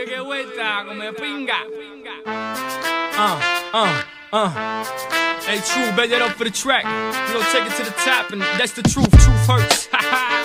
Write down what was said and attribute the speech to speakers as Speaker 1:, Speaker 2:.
Speaker 1: que vuelta, come pinga. Hey, true, bet that up for the track. You know, take it to the top, and that's the truth. Truth hurts.